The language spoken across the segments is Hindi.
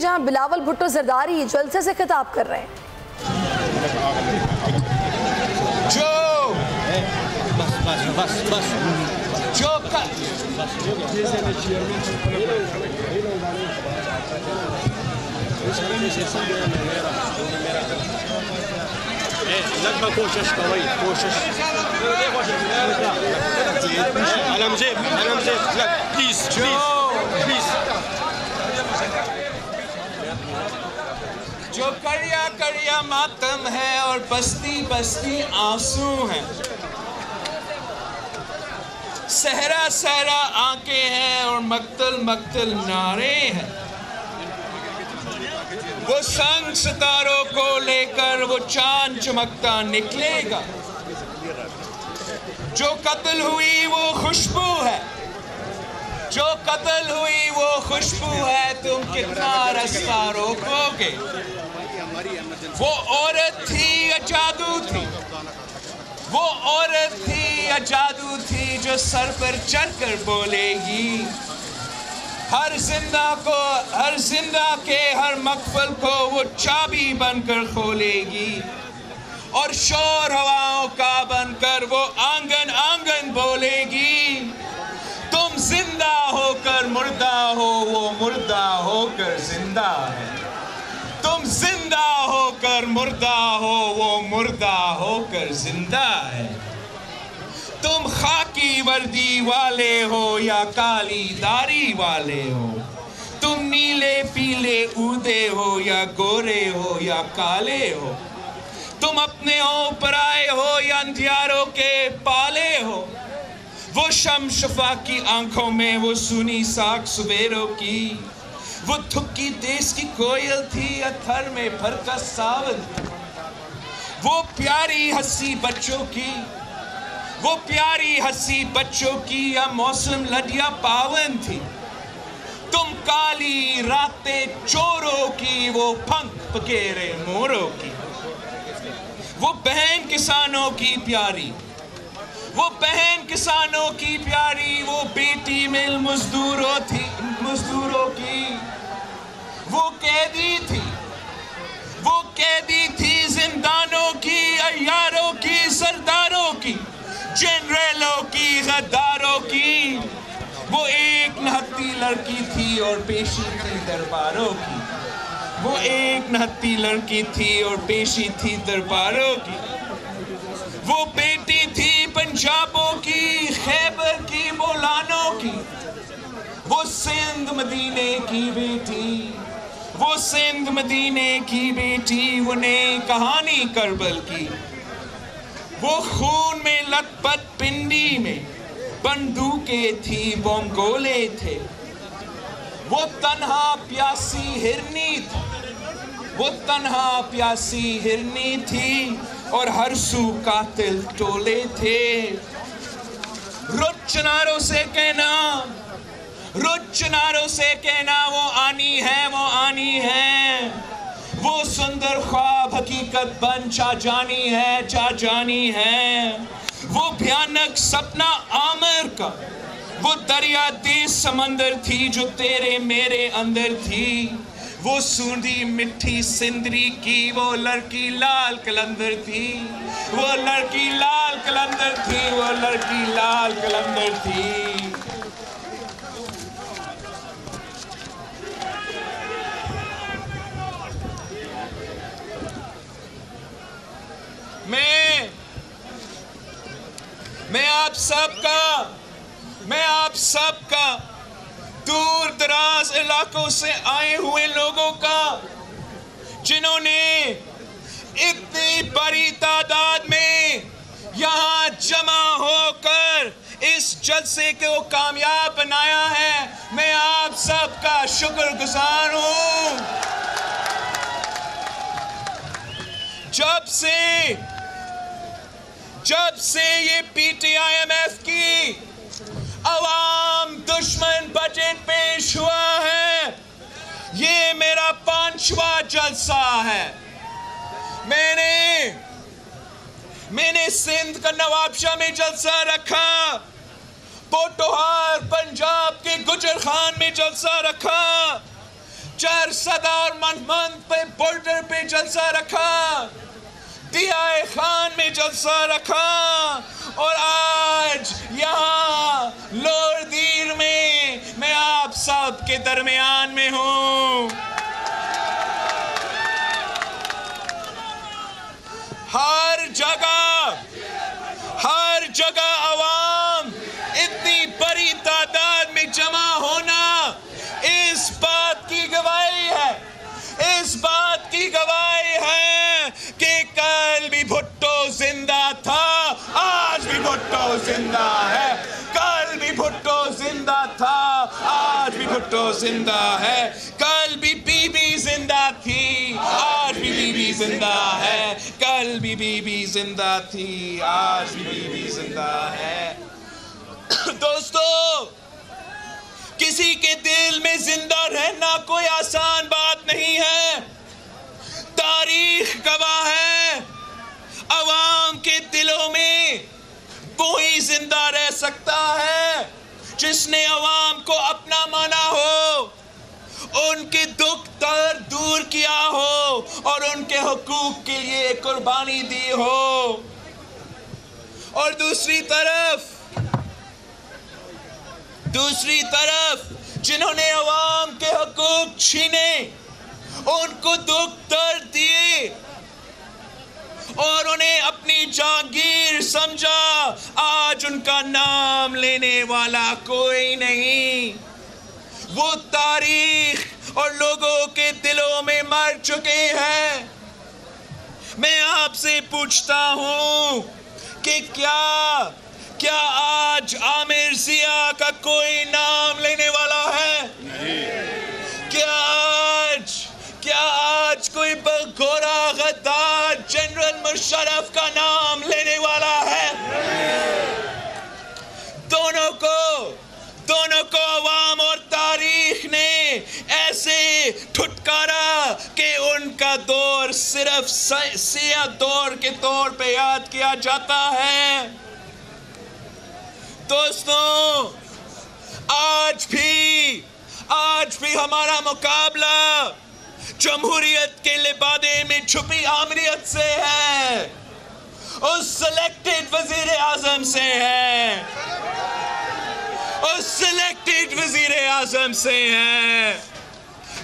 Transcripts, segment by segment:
जहां बिलावल भुट्टो जरदारी जलसे से खिताब कर रहे हैं। जो बस बस बस बस जो लगभग कोशिश करो कोशिश प्लीज प्लीज जो करिया करिया मातम है और बस्ती बस्ती आंसू है, सहरा सहरा आंखें हैं और मक्तल मक्तल नारे हैं। वो संग सितारों को लेकर वो चांद चमकता निकलेगा। जो कत्ल हुई वो खुशबू है, जो कत्ल हुई वो खुशबू है, तुम कितना रास्ता रोकोगे। वो औरत थी या जादू थी, वो औरत थी या जादू थी जो सर पर चढ़कर बोलेगी। हर जिंदा के हर मकफल को वो चाबी बनकर खोलेगी और शोर हवाओं का बनकर वो आंगन आंगन बोलेगी। तुम जिंदा होकर मुर्दा हो, वो मुर्दा होकर जिंदा है। तुम जिंदा होकर मुर्दा हो, वो मुर्दा होकर जिंदा है। तुम खाकी वर्दी वाले हो या काली दाढ़ी वाले हो, तुम नीले पीले ऊदे हो या गोरे हो या काले हो, तुम अपने हो पराए हो या अंधियारों के पाले हो। वो शमशफा की आंखों में वो सुनी साख सुबेरों की, वो थुक्की देश की कोयल थी या थर में भर का सावन। वो प्यारी हंसी बच्चों की, वो प्यारी हंसी बच्चों की या मौसम लदिया पावन थी। तुम काली रातें चोरों की, वो पंख पकेरे मोरों की। वो बहन किसानों की प्यारी, वो बहन किसानों की प्यारी, वो बेटी मिल मजदूरों की। वो कैदी थी, वो कैदी थी जिंदानों की, अय्यारों की, सरदारों की, जनरलों की, गद्दारों की। वो एक नहत्ती लड़की थी और पेशी थी दरबारों की। वो एक नहत्ती लड़की थी और पेशी थी दरबारों की। वो बेटी थी पंजाबों की, खैबर की, मौलानों की। वो सिंध मदीने की बेटी, वो सिंध मदीने की बेटी, वो नई कहानी करबल की। वो खून में लथपथ पिंडी में बंदूकें थी, बम गोले थे। वो तन्हा प्यासी हिरनी थी, वो तन्हा प्यासी हिरनी थी और हर सू कातिल टोले थे। रुत चिनारों से कहना, रुत चिनारों से कहना, वो आनी है, वो आनी है। वो सुंदर ख्वाब हकीकत बन चा जानी है। वो भयानक सपना आमिर का, वो दरिया देश समंदर थी जो तेरे मेरे अंदर थी। वो सूंधी मिठी सिंदरी की, वो लड़की लाल कलंदर थी, वो लड़की लाल कलंदर थी, वो लड़की लाल कलंदर थी। मैं आप सबका दूर दराज इलाकों से आए हुए लोगों का, जिन्होंने इतनी बड़ी तादाद में यहाँ जमा होकर इस जलसे को कामयाब बनाया है, मैं आप सबका शुक्रगुजार हूँ। जब से ये PTIMF की अवाम दुश्मन बजट पेश हुआ है, ये मेरा 5वां जलसा है। मैंने सिंध का नवाबशाह में जलसा रखा, पोटोहार पंजाब के गुजर खान में जलसा रखा, चरसदा और मनमंद पे बॉर्डर पे जलसा रखा, दियाए खान में जलसा रखा, और आज यहाँ लोरदीर में मैं आप सब के दरमियान में हूँ। हर जगह अवाम इतनी बड़ी तादाद में जमा होना इस बात की गवाही है कि कल भी भुट्टो जिंदा था, आज भी भुट्टो जिंदा है। कल भी भुट्टो जिंदा था, आज भी भुट्टो जिंदा है। कल भी बीबी जिंदा थी, आज भी बीबी जिंदा है। कल भी बीबी जिंदा थी, आज भी बीबी जिंदा है। दोस्तों, किसी के दिल में जिंदा रहना कोई आसान बात नहीं है। तारीख गवाह है, अवाम के दिलों में कोई जिंदा रह सकता है जिसने अवाम को अपना माना हो, उनके दुख दर्द दूर किया हो और उनके हुकूक के लिए कुर्बानी दी हो। और दूसरी तरफ जिन्होंने अवाम के हुकूक छीने, उनको दुख दर्द दिए और उन्हें अपनी जागीर समझा, आज उनका नाम लेने वाला कोई नहीं। वो तारीख और लोगों के दिलों में मर चुके हैं। मैं आपसे पूछता हूं कि क्या आज आमिर जिया का कोई नाम लेने वाला है? क्या आज कोई बगोरा गद्दार जनरल मुशर्रफ का नाम लेने वाला है? दोनों को अवाम और तारीख ने ऐसे ठुटकारा कि उनका दौर सिर्फ सियाह दौर के तौर पे याद किया जाता है। दोस्तों, आज भी हमारा मुकाबला जमहूरियत के लिबादे में छुपी आमरीत से है, उस सिलेक्टेड वजीर आजम से है,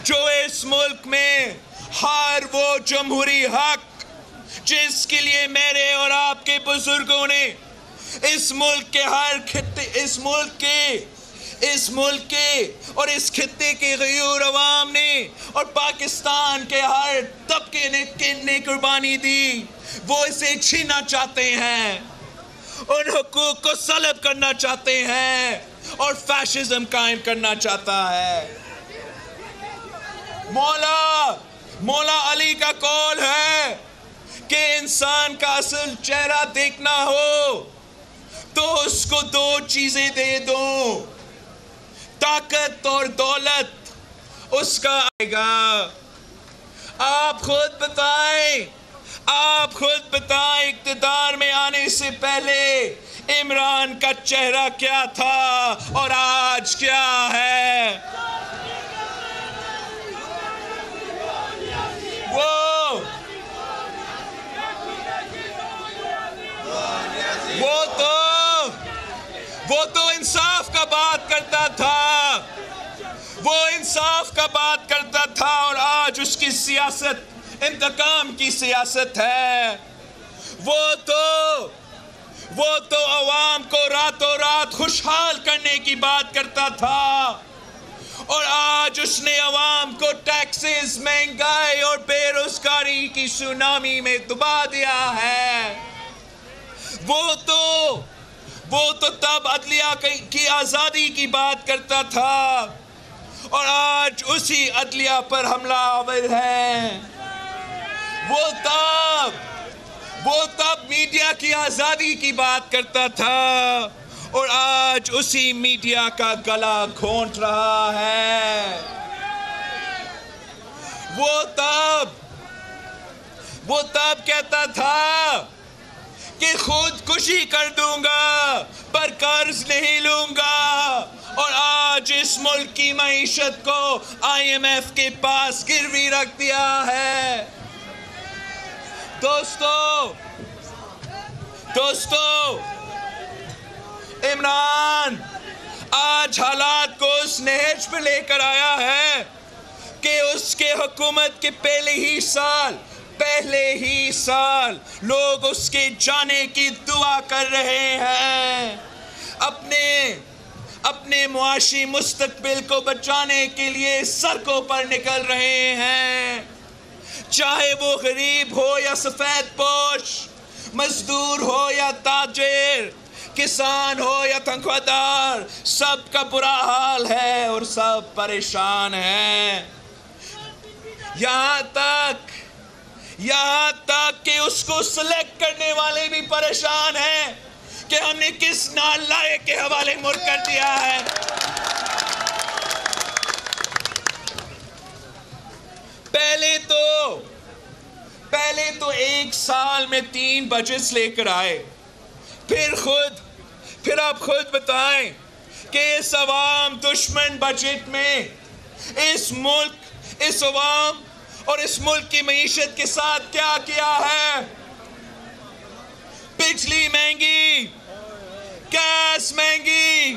जो इस मुल्क में हर वो जमहूरी हक जिसके लिए मेरे और आपके बुजुर्गों ने इस मुल्क के और इस खित्ते के गयूर अवाम ने और पाकिस्तान के हर तबके ने कुर्बानी दी, वो इसे छीनना चाहते हैं, उन हुकूक को सलब करना चाहते हैं और फैशिज्म कायम करना चाहता है। मौला अली का कौल है कि इंसान का असल चेहरा देखना हो तो उसको दो चीजें दे दो, ताकत और दौलत उसका आएगा। आप खुद बताएं इक़्तिदार में आने से पहले इमरान का चेहरा क्या था और आज क्या है? वो तो इंसाफ का बात करता था, और आज उसकी सियासत इंतकाम की सियासत है। वो तो अवाम को रातों रात खुशहाल करने की बात करता था, और आज उसने अवाम को टैक्सेस, महंगाई और बेरोजगारी की सुनामी में डुबा दिया है। वो तो तब अदलिया की आज़ादी की बात करता था, और आज उसी अदलिया पर हमलावर है। वो तब मीडिया की आज़ादी की बात करता था, और आज उसी मीडिया का गला घोंट रहा है। वो तब कहता था कि खुदकुशी कर दूंगा पर कर्ज नहीं लूंगा, और आज इस मुल्क की मईशत को IMF के पास गिरवी रख दिया है। दोस्तों, इमरान आज हालात को उस नहज पे लेकर आया है कि उसके हुकूमत के पहले ही साल लोग उसके जाने की दुआ कर रहे हैं। अपने मुआशी मुस्तकबिल को बचाने के लिए सड़कों पर निकल रहे हैं। चाहे वो गरीब हो या सफेद पोश, मजदूर हो या ताजिर, किसान हो या तनख्वाहदार, सबका बुरा हाल है और सब परेशान हैं। यहाँ तक कि उसको सिलेक्ट करने वाले भी परेशान हैं कि हमने किस नालायक के हवाले मुल्क कर दिया है। पहले तो एक साल में 3 बजट्स लेकर आए, फिर आप खुद बताएं कि इस अवाम दुश्मन बजट में इस अवाम और इस मुल्क की मईशत के साथ क्या किया है। बिजली महंगी, गैस महंगी,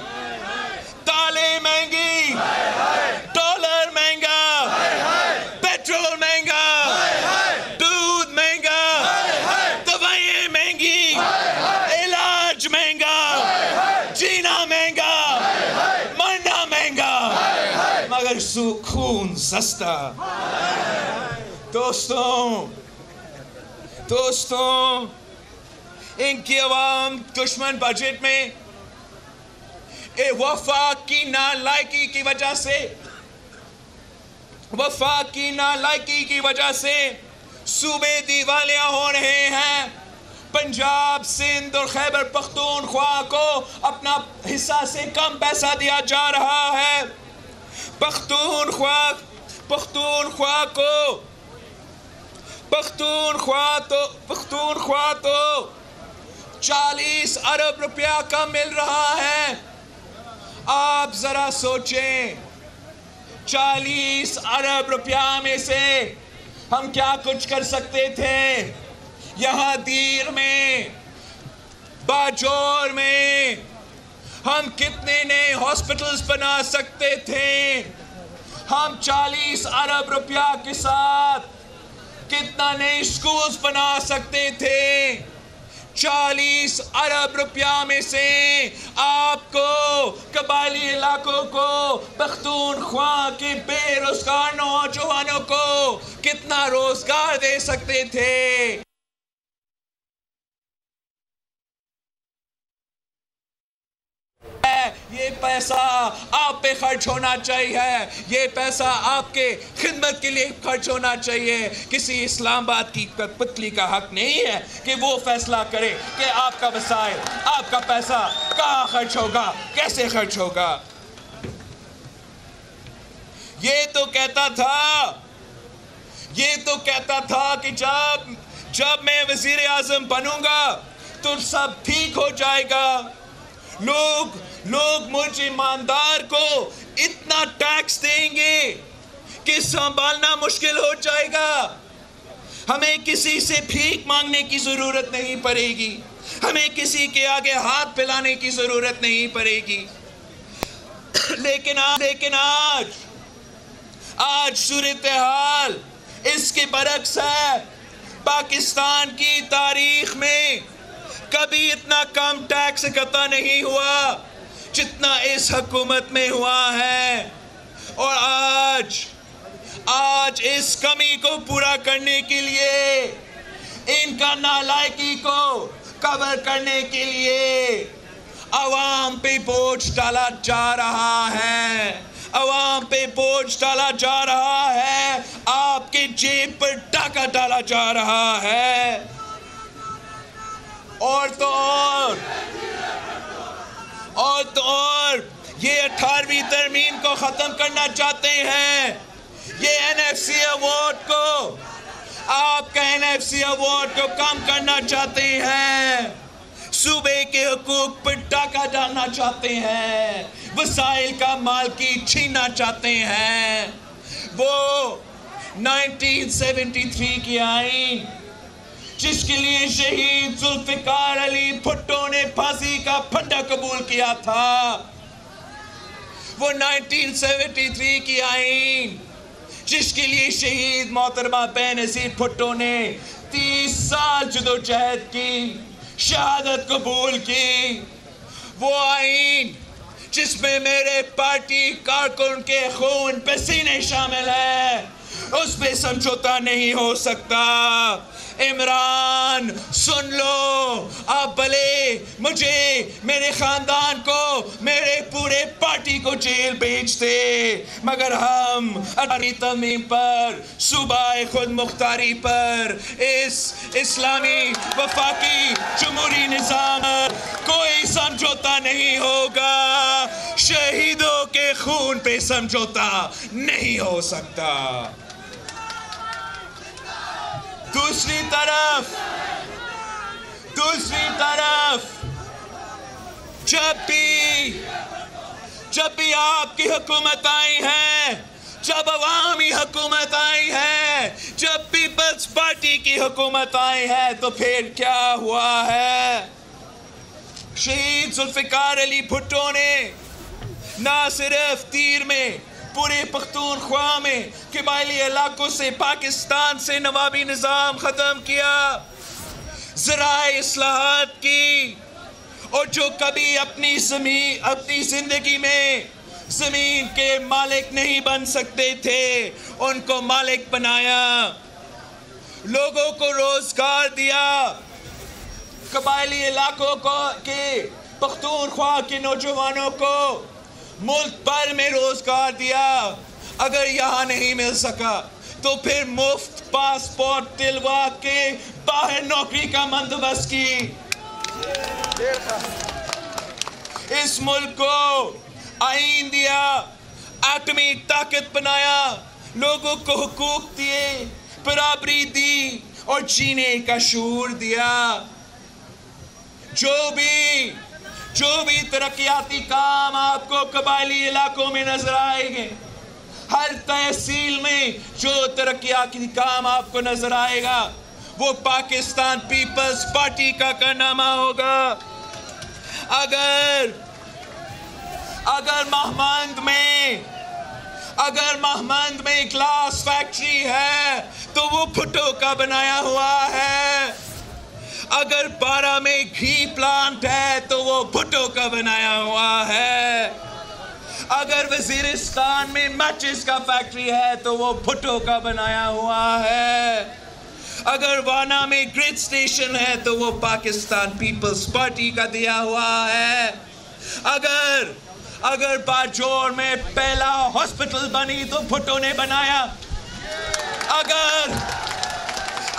दालें महंगी, डॉलर महंगा, पेट्रोल महंगा, दूध महंगा, दवाइयाँ महंगी, इलाज महंगा, जीना महंगा, मरना महंगा, मगर सुकून सस्ता। दोस्तों, इनकी अवाम दुश्मन बजट में वफाक की नालायकी की वजह से सूबे दिवालिया हो रहे हैं। पंजाब, सिंध और खैबर पख्तूनख्वा को अपना हिस्सा से कम पैसा दिया जा रहा है। पख्तूनख्वा तो 40 अरब रुपया कम मिल रहा है। आप जरा सोचें, 40 अरब रुपया में से हम क्या कुछ कर सकते थे। यहाँ दीर में, बाजौर में हम कितने नए हॉस्पिटल्स बना सकते थे। हम 40 अरब रुपया के साथ कितना नए स्कूल्स बना सकते थे। 40 अरब रुपया में से आपको कबायली इलाकों को, पख्तूनख्वा के बेरोजगार नौजवानों को कितना रोजगार दे सकते थे। ये पैसा आप पे खर्च होना चाहिए, ये पैसा आपके खिदमत के लिए खर्च होना चाहिए। किसी इस्लामाबाद की कठपुतली का हक नहीं है कि वो फैसला करे कि आपका वसाइल, आपका पैसा कहाँ खर्च होगा, कैसे खर्च होगा। ये तो कहता था कि जब मैं वजीर आजम बनूंगा तो सब ठीक हो जाएगा। लोग मुझ ईमानदार को इतना टैक्स देंगे कि संभालना मुश्किल हो जाएगा। हमें किसी से भीख मांगने की जरूरत नहीं पड़ेगी, हमें किसी के आगे हाथ फैलाने की जरूरत नहीं पड़ेगी। लेकिन आज सूरत हाल इसके बरक्स है। पाकिस्तान की तारीख में कभी इतना कम टैक्स इकट्ठा नहीं हुआ जितना इस हुकूमत में हुआ है। और आज इस कमी को पूरा करने के लिए, इनका नालायकी को कवर करने के लिए अवाम पे बोझ डाला जा रहा है, आपके जेब पर डाका डाला जा रहा है। और ये 18वीं तरमीम को ख़त्म करना चाहते हैं। ये NFC अवार्ड को, आपका NFC अवार्ड को कम करना चाहते हैं। सूबे के हुकूक पर डाका डालना चाहते हैं। वसाइल का मालकी छीनना चाहते हैं। वो 1973 की आईन जिसके लिए शहीद जुल्फिकार अली भुट्टो ने फांसी का फंदा कबूल किया था, वो 1973 की आईन जिसके लिए शहीद मोहतरमा बेनज़ीर भुट्टो ने 30 साल जदोजहद की, शहादत कबूल की, वो आईन जिसमें मेरे पार्टी कारकुन के खून पसीने शामिल है, उस पे समझौता नहीं हो सकता। इमरान सुन लो, आप भले मुझे, मेरे खानदान को, मेरे पूरे पार्टी को जेल भेज दे, मगर हम अपनी तमीम पर, सूबाए खुद मुख्तारी पर, इस इस्लामी वफाकी जमहूरी निज़ाम कोई समझौता नहीं होगा। शहीदों के खून पे समझौता नहीं हो सकता। दूसरी तरफ जब भी आपकी हुकूमत आई है, जब अवामी हुकूमत आई है, जब पीपल्स पार्टी की हुकूमत आई है, तो फिर क्या हुआ है? शहीद जुल्फिकार अली भुट्टो ने ना सिर्फ तीर में, पूरे पख्तूनख्वा में कबायली इलाकों से, पाकिस्तान से नवाबी निज़ाम ख़त्म किया, ज़राए इस्लाहात की, और जो कभी अपनी ज़िंदगी में ज़मीन के मालिक नहीं बन सकते थे, उनको मालिक बनाया, लोगों को रोज़गार दिया, कबायली इलाकों के पख्तूनख्वा के नौजवानों को मुल्क भर में रोजगार दिया। अगर यहाँ नहीं मिल सका तो फिर मुफ्त पासपोर्ट दिलवा के बाहर नौकरी का बंदोबस्त की। इस मुल्क को आईन दिया, एटमी ताकत बनाया, लोगों को हुकूक दिए, बराबरी दी और जीने का शूर दिया। जो भी तरक्याती काम आपको कबायली इलाकों में नजर आएंगे, हर तहसील में जो तरक्याती काम आपको नजर आएगा, वो पाकिस्तान पीपल्स पार्टी का कारनामा होगा। अगर महमंद में ग्लास फैक्ट्री है तो वो भुट्टो का बनाया हुआ है। अगर बारा में घी प्लांट है तो वो भुट्टो का बनाया हुआ है। अगर वजीरिस्तान में मैचेस का फैक्ट्री है तो वो भुट्टो का बनाया हुआ है। अगर वाना में ग्रिड स्टेशन है तो वो पाकिस्तान पीपल्स पार्टी का दिया हुआ है। अगर बाजोर में पहला हॉस्पिटल बनी तो भुट्टो ने बनाया।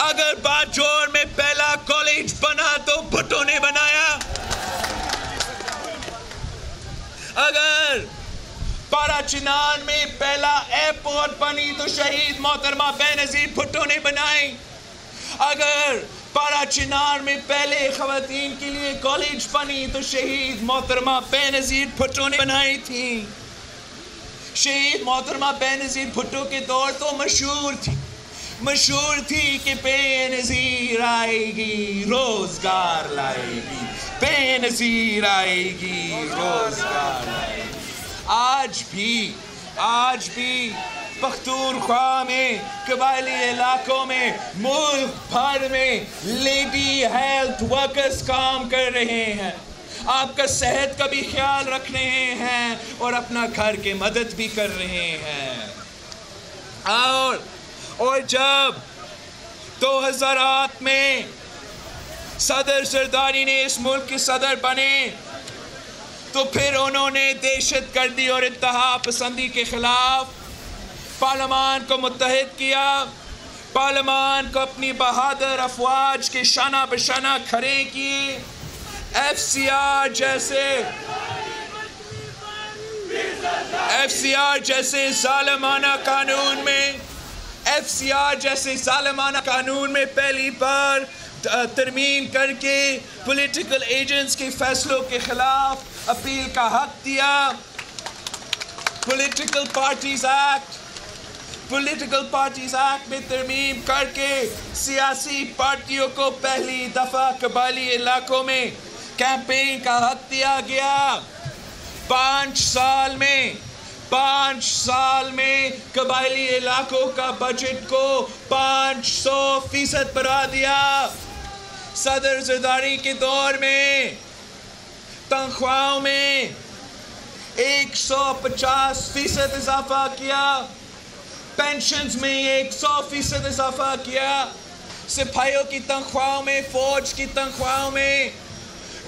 अगर बाजोर में पहला कॉलेज बना तो भुट्टो ने बनाया। अगर पाराचिनार में पहला एयरपोर्ट बनी तो शहीद मोहतरमा बेनज़ीर भुट्टो ने बनाई। अगर पाराचिनार में पहले खवातीन के लिए कॉलेज बनी तो शहीद मोहतरमा बेनज़ीर भुट्टो ने बनाई थी। शहीद मोहतरमा बेनज़ीर भुट्टो के दौर तो मशहूर थी कि बेनज़ीर आएगी रोजगार लाएगी, बेनज़ीर आएगी रोजगार लाएगी। आज भी पख्तूनख्वा में, कबायली इलाकों में, मुल्क भर में लेडी हेल्थ वर्कर्स काम कर रहे हैं, आपका सेहत का भी ख्याल रख रहे हैं और अपना घर के मदद भी कर रहे हैं। और जब 2008 में सदर ज़रदारी ने इस मुल्क के सदर बने तो फिर उन्होंने दहशतगर्दी और इंतहा पसंदी के खिलाफ पार्लियामान को मुत्तहिद किया। पार्लियामान को अपनी बहादुर अफवाज के शाना बशाना खड़े किए। FCR जैसे ज़ालिमाना कानून में पहली बार तरमीम करके पॉलिटिकल एजेंट्स के फैसलों के खिलाफ अपील का हक दिया। पॉलिटिकल पार्टीज एक्ट में तरमीम करके सियासी पार्टियों को पहली दफा कबायली इलाकों में कैंपेन का हक दिया गया। 5 साल में कबायली इलाकों का बजट को 500% बढ़ा दिया। सदर जरदारी के दौर में तनख्वाहों में 150% इजाफा किया, पेंशन्स में 100% इजाफा किया, सिपाहियों की तनख्वाहों में, फौज की तनख्वाहों में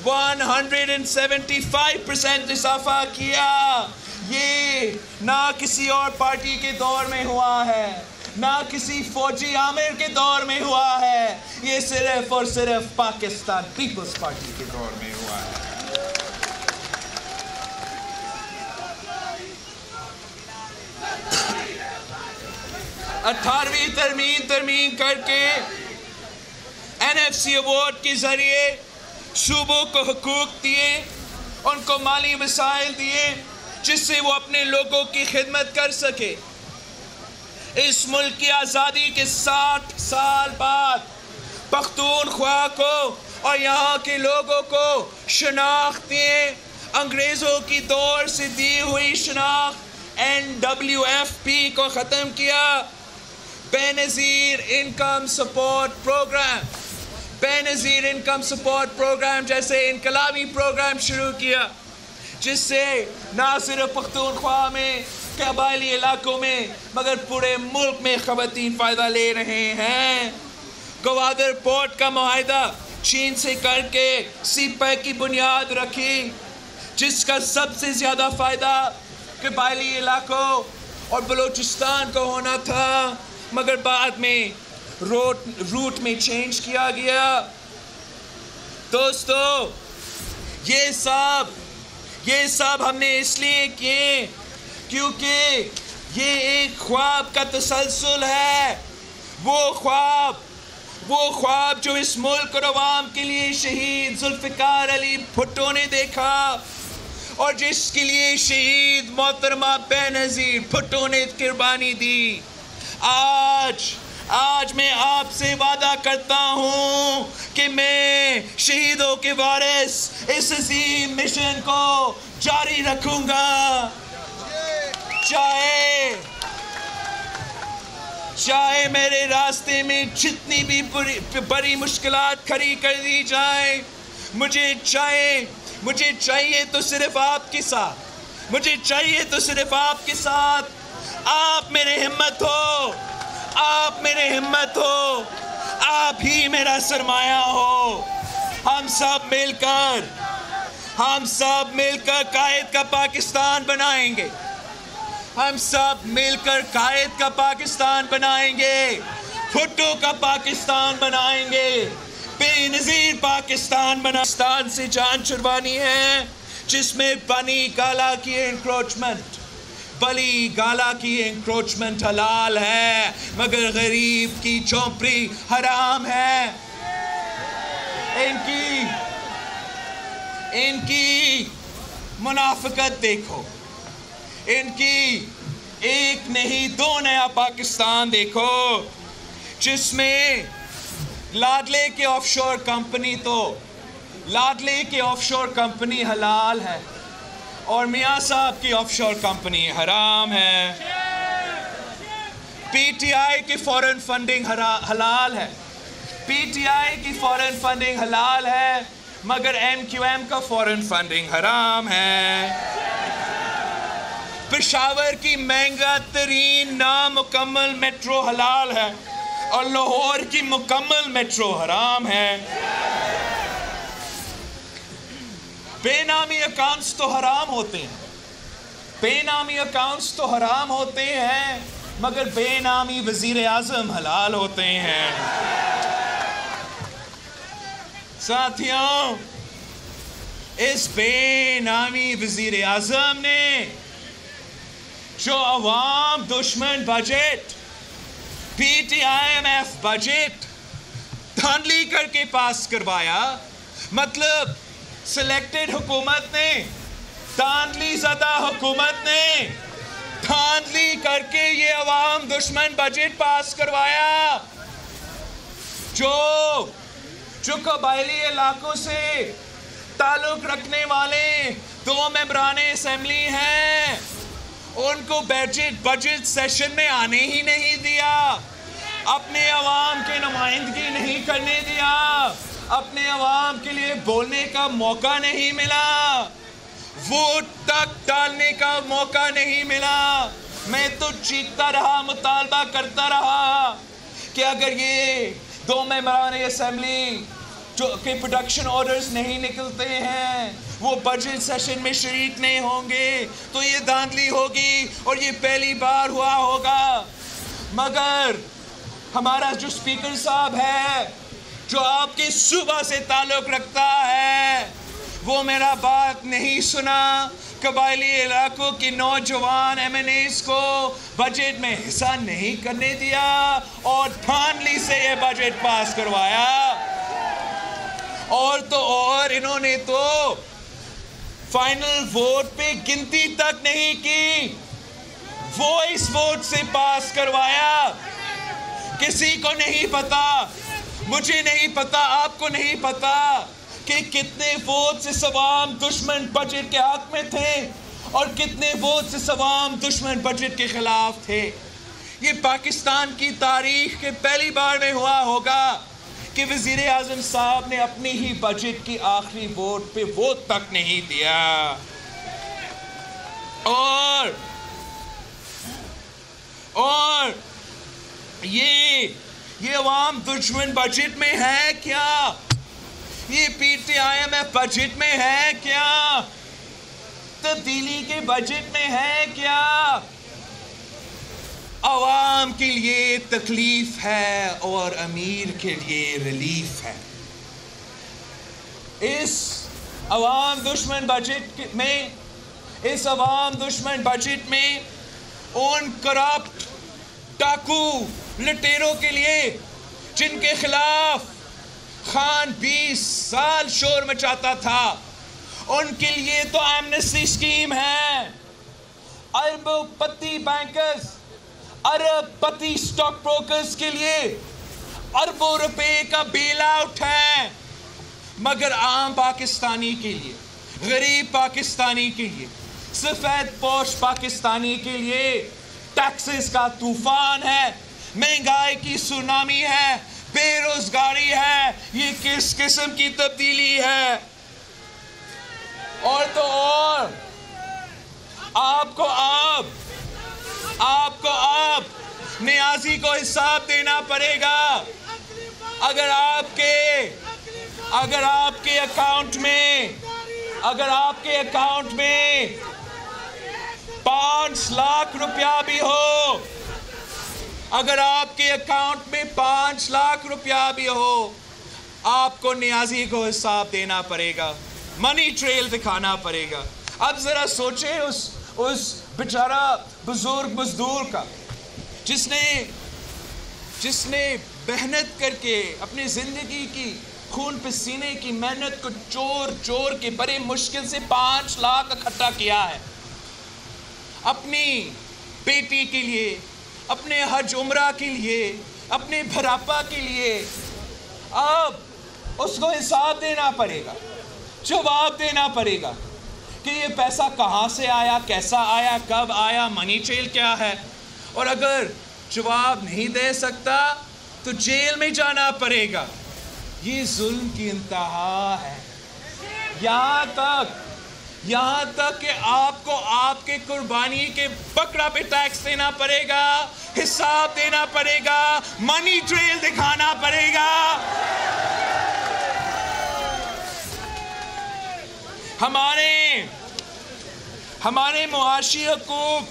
175% इजाफा किया। ये ना किसी और पार्टी के दौर में हुआ है, ना किसी फौजी आमिर के दौर में हुआ है, ये सिर्फ और सिर्फ पाकिस्तान पीपल्स पार्टी के दौर में हुआ है। अठारहवीं तरमीम करके NFC अवार्ड के जरिए सूबों को हुकूक दिए, उनको माली वसाइल दिए जिससे वो अपने लोगों की खिदमत कर सके। इस मुल्क की आज़ादी के 60 साल बाद पख्तूनख्वा को और यहाँ के लोगों को शनाख्त दिए, अंग्रेज़ों की दौर से दी हुई शनाख्त NWFP को ख़त्म किया। बेनज़ीर इनकम सपोर्ट प्रोग्राम जैसे इनकलाबी प्रोग्राम शुरू किया, जिससे ना सिर्फ पख्तूनख्वा में कबायली इलाकों में मगर पूरे मुल्क में ख़वातीन फ़ायदा ले रहे हैं। गवादर पोर्ट का मुआहदा चीन से करके सीपैक की बुनियाद रखी, जिसका सबसे ज़्यादा फ़ायदा कबायली इलाकों और बलूचिस्तान को होना था, मगर बाद में रूट में चेंज किया गया। दोस्तों, ये सब हमने इसलिए किए क्योंकि ये एक ख्वाब का तसलसल है। वो ख्वाब जो इस मुल्क और अवाम के लिए शहीद जुल्फ़िकार अली भुट्टो ने देखा और जिसके लिए शहीद मोहतरमा बेनज़ीर भुट्टो ने कुर्बानी दी। आज मैं आपसे वादा करता हूँ कि मैं शहीदों के वारिस इस अजीम मिशन को जारी रखूँगा, चाहे मेरे रास्ते में जितनी भी बड़ी मुश्किलात खड़ी कर दी जाए। मुझे चाहिए तो सिर्फ आपके साथ, आप मेरे हिम्मत हो, आप ही मेरा सरमाया हो। हम सब मिलकर कायद का पाकिस्तान बनाएंगे। भुट्टो का पाकिस्तान बनाएंगे, बेनज़ीर पाकिस्तान से जान छुड़वानी है, जिसमें बली गाला की एंक्रोचमेंट हलाल है मगर गरीब की झोंपड़ी हराम है। इनकी मुनाफिकत देखो, इनकी एक नहीं 2 नया पाकिस्तान देखो, जिसमें लाडले के ऑफशोर कंपनी हलाल है और मियाँ साहब की ऑफशोर कंपनी हराम है। PTI की फॉरेन फंडिंग हलाल है, मगर MQM का फॉरेन फंडिंग हराम है। पेशावर की महंगा तरीन नामुकम्मल मेट्रो हलाल है और लाहौर की मुकम्मल मेट्रो हराम है। बेनामी अकाउंट्स तो हराम होते हैं, मगर बेनामी वजीर आज़म हलाल होते हैं। साथियों, इस बेनामी वजीर आज़म ने जो अवाम दुश्मन बजट PTIMF बजट धांधली करके पास करवाया, मतलब सिलेक्टेड हुकूमत ने, धांधली ज़दा हुकूमत ने धांधली करके ये अवाम दुश्मन बजट पास करवाया। जो कबायली इलाकों से ताल्लुक रखने वाले 2 मेंबरान असेंबली हैं, उनको बजट सेशन में आने ही नहीं दिया, अपने अवाम की नुमाइंदगी नहीं करने दिया, अपने अवाम के लिए बोलने का मौका नहीं मिला, वोट तक डालने का मौका नहीं मिला। मैं तो चीखता रहा, मुतालबा करता रहा कि अगर ये 2 मेंबरान असेंबली जो के प्रोडक्शन ऑर्डर्स नहीं निकलते हैं, वो बजट सेशन में शरीक नहीं होंगे, तो ये धांधली होगी और ये पहली बार हुआ होगा। मगर हमारा जो स्पीकर साहब है, जो आपके सूबा से ताल्लुक रखता है, वो मेरा बात नहीं सुना। कबायली इलाकों के नौजवान MNAs को बजट में हिस्सा नहीं करने दिया और धांधली से ये बजट पास करवाया। और तो और इन्होंने तो फाइनल वोट पे गिनती तक नहीं की, वॉइस वोट से पास करवाया। किसी को नहीं पता, मुझे नहीं पता, आपको नहीं पता कि कितने वोट से सवाम दुश्मन बजट के हक में थे और कितने वोट से सवाम दुश्मन बजट के खिलाफ थे। ये पाकिस्तान की तारीख के पहली बार में हुआ होगा कि वज़ीर आज़म साहब ने अपनी ही बजट की आखिरी वोट पे वोट तक नहीं दिया। और ये अवाम दुश्मन बजट में है क्या? ये PTIMF बजट में है क्या? तब्दीली के बजट में है क्या? अवाम के लिए तकलीफ है और अमीर के लिए रिलीफ है। इस अवाम दुश्मन बजट में उन करप्ट डाकू लुटेरों के लिए जिनके खिलाफ खान 20 साल शोर मचाता था, उनके लिए तो एमनेस्टी स्कीम है। अरबपति बैंकर्स, अरबपति स्टॉक ब्रोकर्स के लिए अरबों रुपए का बेल आउट है। मगर आम पाकिस्तानी के लिए, गरीब पाकिस्तानी के लिए, सफेद पोश पाकिस्तानी के लिए टैक्सेस का तूफान है, महंगाई की सुनामी है, बेरोजगारी है। ये किस किस्म की तब्दीली है? और तो और आपको अब नियाजी को हिसाब देना पड़ेगा। अगर आपके अकाउंट में 5 लाख रुपया भी हो, अगर आपके अकाउंट में 5 लाख रुपया भी हो, आपको नियाजी को हिसाब देना पड़ेगा, मनी ट्रेल दिखाना पड़ेगा। अब जरा सोचे उस बेचारा बुजुर्ग मजदूर का जिसने मेहनत करके अपनी जिंदगी की खून पसीने की मेहनत को चोर के बड़े मुश्किल से 5 लाख इकट्ठा किया है अपनी बेटी के लिए, अपने हज उम्रा के लिए, अपने भरापा के लिए। अब उसको हिसाब देना पड़ेगा, जवाब देना पड़ेगा कि ये पैसा कहाँ से आया, कैसा आया, कब आया, मनी ट्रेल क्या है। और अगर जवाब नहीं दे सकता तो जेल में जाना पड़ेगा। ये जुल्म की इंतहा है। यहाँ तक कि आपको आपके कुर्बानी के बकरा पे टैक्स देना पड़ेगा, हिसाब देना पड़ेगा, मनी ट्रेल दिखाना पड़ेगा। हमारे मुआशी हकूक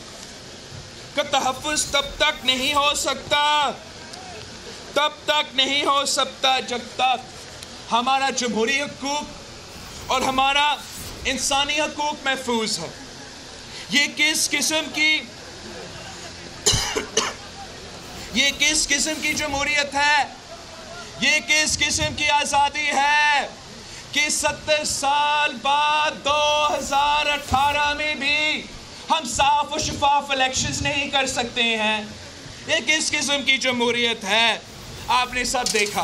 का तहफ़्फ़ुज़ तब तक नहीं हो सकता जब तक हमारा जमहूरी हकूक और हमारा इंसानी हकूक महफूज है। ये किस किस्म की जमहूरियत है? ये किस किस्म की आज़ादी है कि 70 साल बाद 2018 में भी हम साफ और शफाफ इलेक्शंस नहीं कर सकते हैं। ये किस किस्म की जमहूरियत है? आपने सब देखा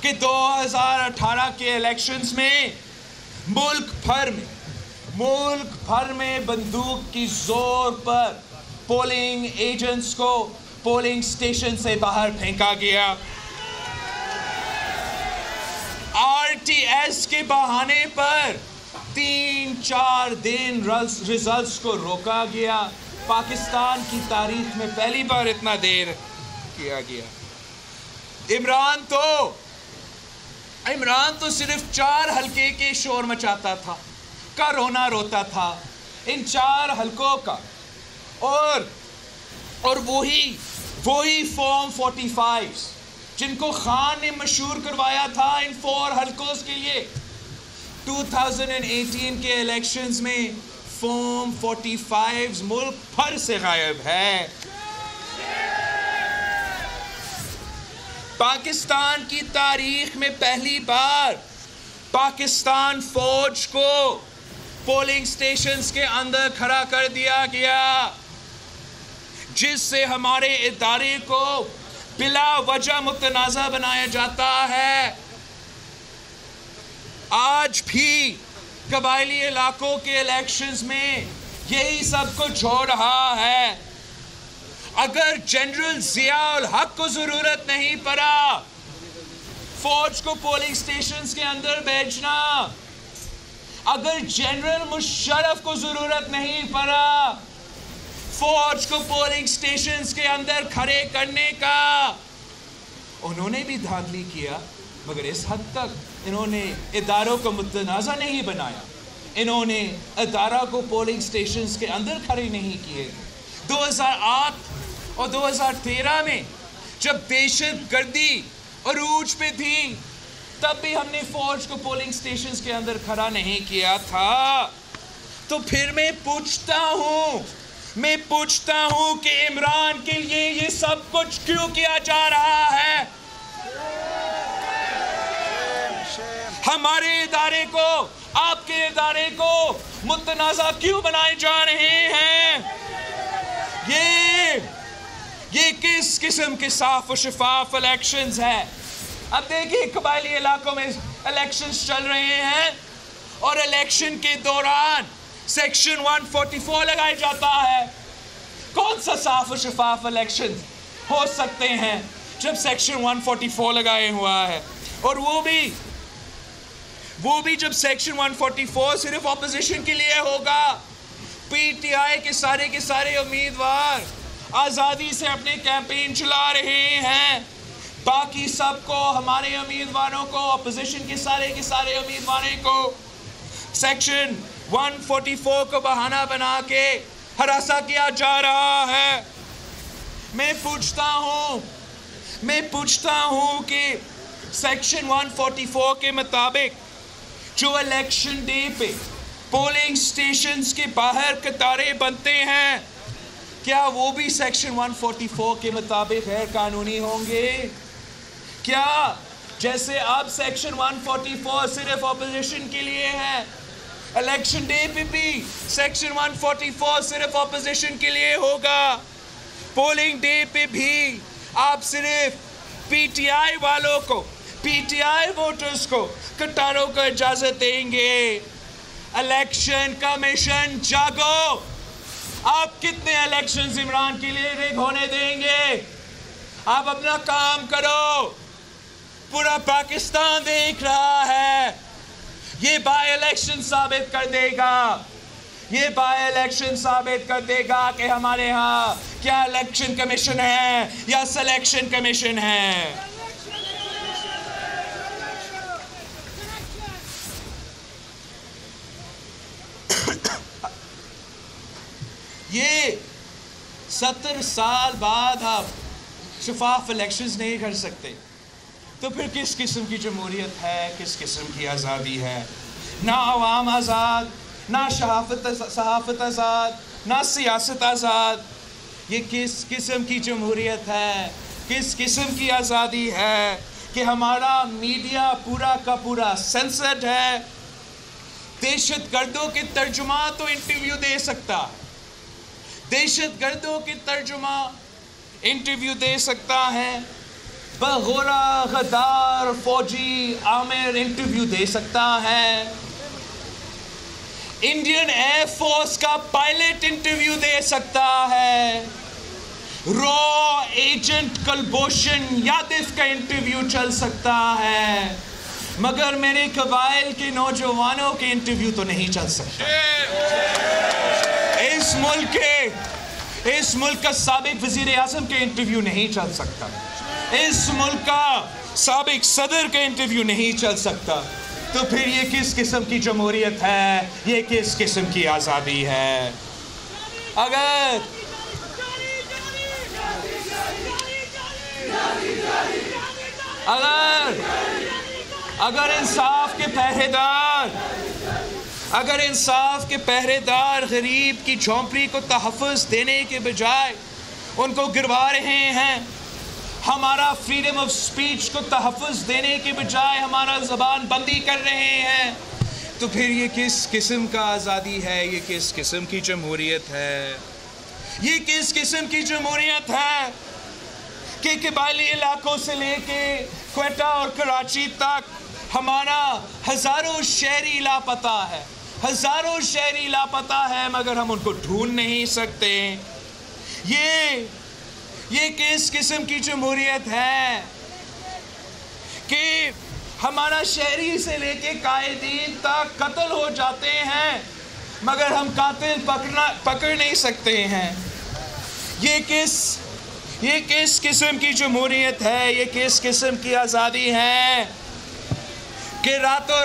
कि 2018 के इलेक्शंस में मुल्क भर में बंदूक की जोर पर पोलिंग एजेंट्स को पोलिंग स्टेशन से बाहर फेंका गया। RTS के बहाने पर 3-4 दिन रिजल्ट्स को रोका गया। पाकिस्तान की तारीख में पहली बार इतना देर किया गया। इमरान तो सिर्फ 4 हलके के शोर मचाता था, रोना रोता था इन 4 हलकों का, और वही फॉर्म 45 जिनको खान ने मशहूर करवाया था इन 4 हलकों के लिए। 2018 के इलेक्शंस में फॉर्म 45 मुल्क भर से गायब है। पाकिस्तान की तारीख में पहली बार पाकिस्तान फौज को पोलिंग स्टेशंस के अंदर खड़ा कर दिया गया, जिससे हमारे इदारे को बिला वजह मुतनाज़ा बनाया जाता है। आज भी कबायली इलाकों के इलेक्शंस में यही सब कुछ हो रहा है। अगर जनरल ज़ियाउल हक को जरूरत नहीं पड़ा फौज को पोलिंग स्टेशंस के अंदर भेजना, अगर जनरल मुशर्रफ को जरूरत नहीं पड़ा फौज को पोलिंग स्टेशंस के अंदर खड़े करने का, उन्होंने भी धांधली किया, मगर इस हद तक इन्होंने इदारों को मुतनाज़ा नहीं बनाया, इन्होंने इदारा को पोलिंग स्टेशंस के अंदर खड़े नहीं किए। 2008 और 2013 में जब दहशतगर्दी अरूज पे थी, तब भी हमने फौज को पोलिंग स्टेशंस के अंदर खड़ा नहीं किया था। तो फिर मैं पूछता हूं कि इमरान के लिए ये सब कुछ क्यों किया जा रहा है? हमारे इदारे को, आपके इदारे को मुतनाज़ा क्यों बनाए जा रहे हैं? ये किस किस्म के साफ और शफाफ इलेक्शंस है? अब देखिए, कबायली इलाकों में इलेक्शंस चल रहे हैं और इलेक्शन के दौरान सेक्शन 144 लगाया जाता है। कौन सा साफ और शफाफ इलेक्शन हो सकते हैं जब सेक्शन 144 लगाए हुआ है? और वो भी जब सेक्शन 144 सिर्फ ऑपोजिशन के लिए होगा। PTI के सारे उम्मीदवार आज़ादी से अपने कैंपेन चला रहे हैं, बाकी सबको, हमारे उम्मीदवारों को, अपोजिशन के सारे उम्मीदवारों को सेक्शन 144 को बहाना बना के हरासा किया जा रहा है। मैं पूछता हूं कि सेक्शन 144 के मुताबिक जो इलेक्शन डे पे पोलिंग स्टेशंस के बाहर कतारें बनते हैं, क्या वो भी सेक्शन 144 के मुताबिक गैर कानूनी होंगे? क्या जैसे अब सेक्शन 144 सिर्फ ऑपोजिशन के लिए है, इलेक्शन डे पे भी सेक्शन 144 सिर्फ ऑपोजिशन के लिए होगा? पोलिंग डे पे भी आप सिर्फ PTI वालों को, PTI वोटर्स को कतारों को इजाजत देंगे? इलेक्शन कमीशन जागो! आप कितने इलेक्शंस इमरान के लिए रिग होने देंगे? आप अपना काम करो, पूरा पाकिस्तान देख रहा है। ये बाय इलेक्शन साबित कर देगा कि हमारे यहाँ क्या इलेक्शन कमीशन है या सिलेक्शन कमीशन है। ये 70 साल बाद आप शफाफ इलेक्शंस नहीं कर सकते, तो फिर किस किस्म की जमहूरियत है, किस किस्म की आज़ादी है? ना अवाम आज़ाद, ना सहाफ़त आज़ाद, ना सियासत आज़ाद। ये किस किस्म की जमहूरियत है, किस किस्म की आज़ादी है कि हमारा मीडिया पूरा का पूरा सेंसर्ड है? दहशतगर्दों के तर्जुमा तो इंटरव्यू दे सकता, दहशतगर्दों के तर्जुमा इंटरव्यू दे सकता है, बगोरा गद्दार फौजी आमिर इंटरव्यू दे सकता है, इंडियन एयरफोर्स का पायलट इंटरव्यू दे सकता है, रॉ एजेंट कुलभूषण यादव का इंटरव्यू चल सकता है, मगर मेरे कबाइल के नौजवानों के इंटरव्यू तो नहीं चल सकता। इस मुल्क का साबिक वजीर आज़म के इंटरव्यू नहीं चल सकता, इस मुल्क का साबिक सदर का इंटरव्यू नहीं चल सकता। तो फिर ये किस किस्म की जमहूरियत है, ये किस किस्म की आज़ादी है? अगर इंसाफ के पहरेदार गरीब की झोंपड़ी को तहफ़्फ़ुज़ देने के बजाय उनको गिरवा रहे हैं, हमारा फ्रीडम ऑफ स्पीच को तहफ़्फ़ुज़ देने के बजाय हमारा ज़बान बंदी कर रहे हैं, तो फिर ये किस किस्म का आज़ादी है, ये किस किस्म की जमहूरियत है? ये किस किस्म की जमहूरियत है कि कबायली इलाकों से लेके क्वेटा और कराची तक हमारा हज़ारों शहरी लापता है, हज़ारों शहरी लापता है, मगर हम उनको ढूंढ नहीं सकते। ये किस किस्म की जमहूरियत है कि हमारा शहरी से लेके कायदीन तक कत्ल हो जाते हैं, मगर हम कातिल पकड़ नहीं सकते हैं? ये किस किस्म की जमहूरियत है, ये किस किस्म की आज़ादी है कि रातों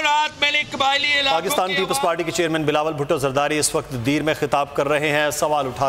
रात मैंने कबायली इलाकों पाकिस्तान पीपल्स पार्टी के चेयरमैन बिलावल भुट्टो जरदारी इस वक्त दीर में खिताब कर रहे हैं। सवाल उठा